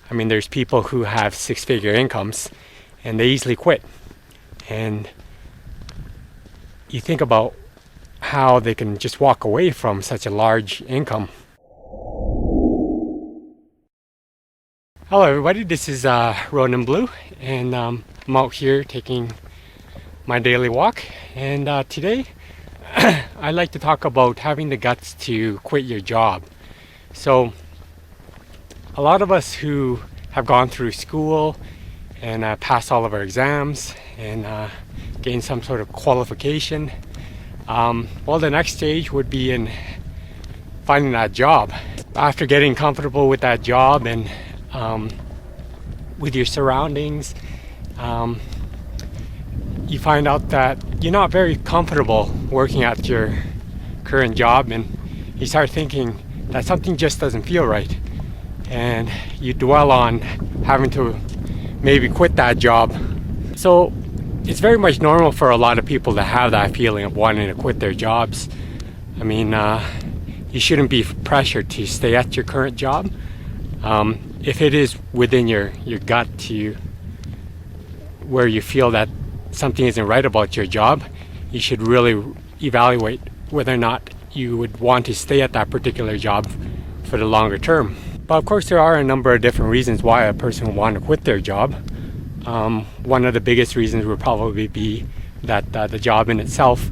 I mean, there's people who have six-figure incomes and they easily quit. And you think about how they can just walk away from such a large income. Hello everybody, this is Ronan Blue, and I'm out here taking my daily walk. And today I'd like to talk about having the guts to quit your job. So a lot of us who have gone through school and passed all of our exams and gained some sort of qualification, well, the next stage would be in finding that job. After getting comfortable with that job and with your surroundings, you find out that you're not very comfortable working at your current job, and you start thinking that something just doesn't feel right, and you dwell on having to maybe quit that job. So it's very much normal for a lot of people to have that feeling of wanting to quit their jobs. I mean, you shouldn't be pressured to stay at your current job. If it is within your gut to where you feel that something isn't right about your job, you should really evaluate whether or not you would want to stay at that particular job for the longer term. But of course, there are a number of different reasons why a person would want to quit their job. One of the biggest reasons would probably be that the job in itself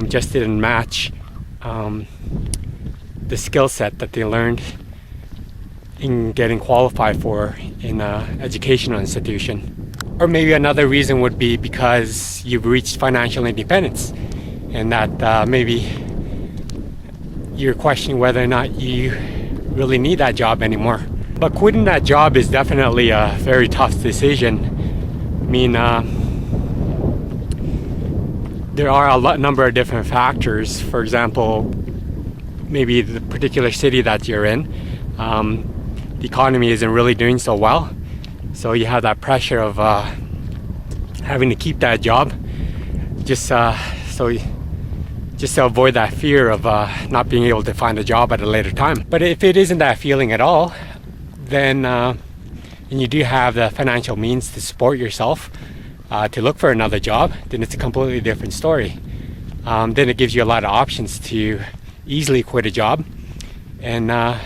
just didn't match the skill set that they learned in getting qualified for in an educational institution. Or maybe another reason would be because you've reached financial independence, and that maybe you're questioning whether or not you really need that job anymore. But quitting that job is definitely a very tough decision. I mean, there are a number of different factors. For example, maybe the particular city that you're in, the economy isn't really doing so well, so you have that pressure of having to keep that job, just to avoid that fear of not being able to find a job at a later time. But if it isn't that feeling at all, then and you do have the financial means to support yourself to look for another job, then it's a completely different story. Then it gives you a lot of options to easily quit a job and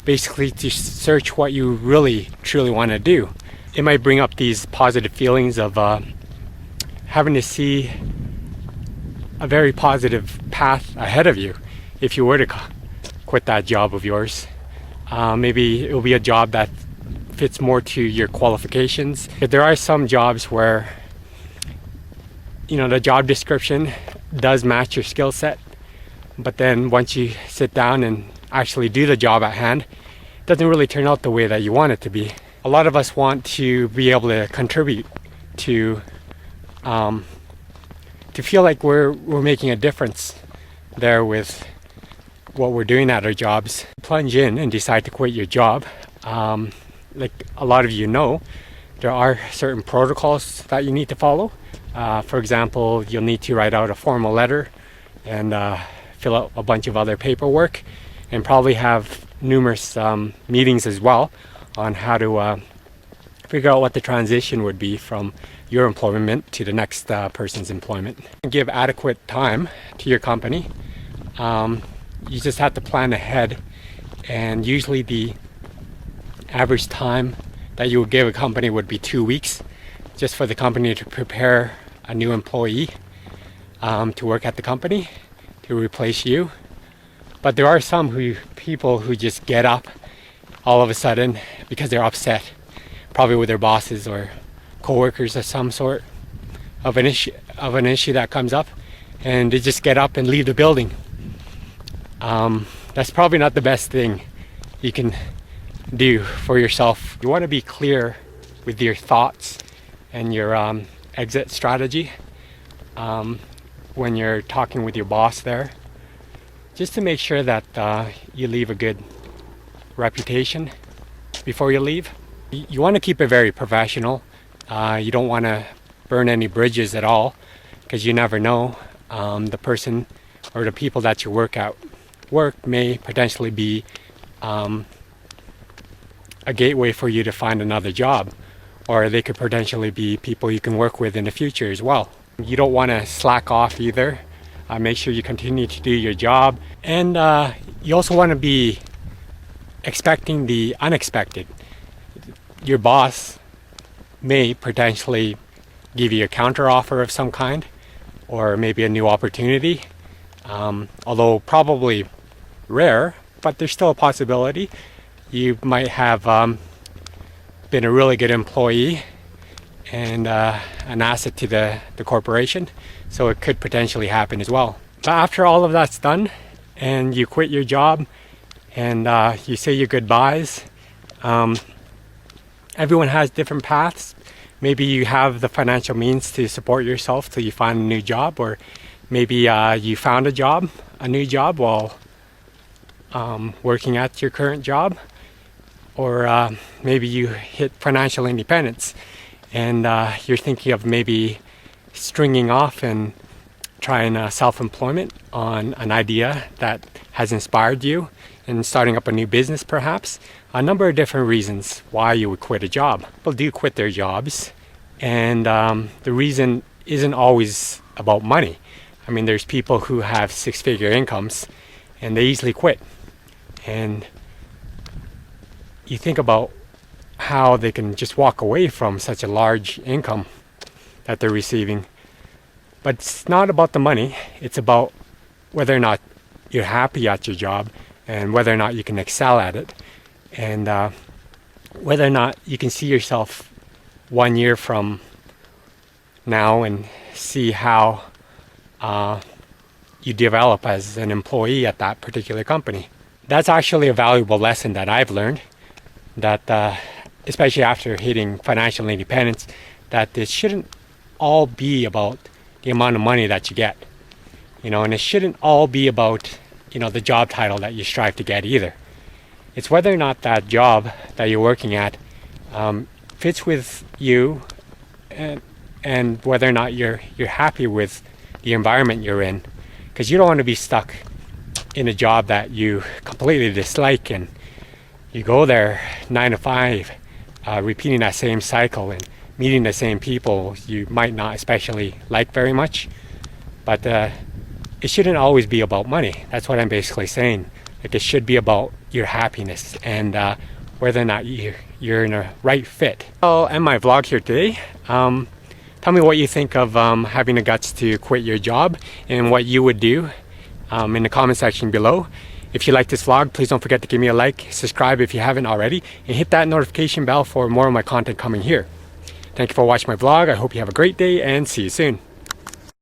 basically to search what you really truly want to do. It might bring up these positive feelings of having to see a very positive path ahead of you if you were to quit that job of yours. Maybe it will be a job that fits more to your qualifications. If there are some jobs where, you know, the job description does match your skill set, but then once you sit down and actually do the job at hand, it doesn't really turn out the way that you want it to be. A lot of us want to be able to contribute to feel like we're making a difference there with what we're doing at our jobs. Plunge in and decide to quit your job. Like a lot of you know, there are certain protocols that you need to follow. For example, you'll need to write out a formal letter and fill out a bunch of other paperwork, and probably have numerous meetings as well on how to figure out what the transition would be from your employment to the next person's employment. Give adequate time to your company. You just have to plan ahead, and usually the average time that you would give a company would be 2 weeks, just for the company to prepare a new employee to work at the company to replace you. But there are some people who just get up all of a sudden because they're upset, probably with their bosses or coworkers or some sort of an issue that comes up, and they just get up and leave the building. That's probably not the best thing you can do for yourself. You want to be clear with your thoughts and your exit strategy when you're talking with your boss there, just to make sure that you leave a good reputation before you leave. You want to keep it very professional. You don't want to burn any bridges at all, because you never know. The person or the people that you work may potentially be a gateway for you to find another job, or they could potentially be people you can work with in the future as well. You don't want to slack off either. Make sure you continue to do your job, and you also want to be expecting the unexpected. Your boss may potentially give you a counter offer of some kind, or maybe a new opportunity, although probably rare, but there's still a possibility. You might have been a really good employee and an asset to the corporation, so it could potentially happen as well. But after all of that's done and you quit your job and you say your goodbyes, everyone has different paths. Maybe you have the financial means to support yourself till you find a new job, or maybe you found a new job while working at your current job, or maybe you hit financial independence and you're thinking of maybe stringing off and trying self-employment on an idea that has inspired you and starting up a new business perhaps. A number of different reasons why you would quit a job. People do quit their jobs, and the reason isn't always about money. I mean, there's people who have six-figure incomes and they easily quit. And you think about how they can just walk away from such a large income that they're receiving. But it's not about the money. It's about whether or not you're happy at your job and whether or not you can excel at it, and whether or not you can see yourself 1 year from now and see how you develop as an employee at that particular company. That's actually a valuable lesson that I've learned, that especially after hitting financial independence, that it shouldn't all be about the amount of money that you get, and it shouldn't all be about, the job title that you strive to get either. It's whether or not that job that you're working at fits with you, and whether or not you're happy with the environment you're in, because you don't want to be stuck in a job that you completely dislike and you go there 9 to 5, repeating that same cycle and meeting the same people you might not especially like very much. But it shouldn't always be about money. That's what I'm basically saying. Like, it should be about your happiness and whether or not you're in a right fit. I'll end my vlog here today. Tell me what you think of having the guts to quit your job and what you would do in the comment section below. If you like this vlog, please don't forget to give me a like, subscribe if you haven't already, and hit that notification bell for more of my content coming here. Thank you for watching my vlog. I hope you have a great day and see you soon.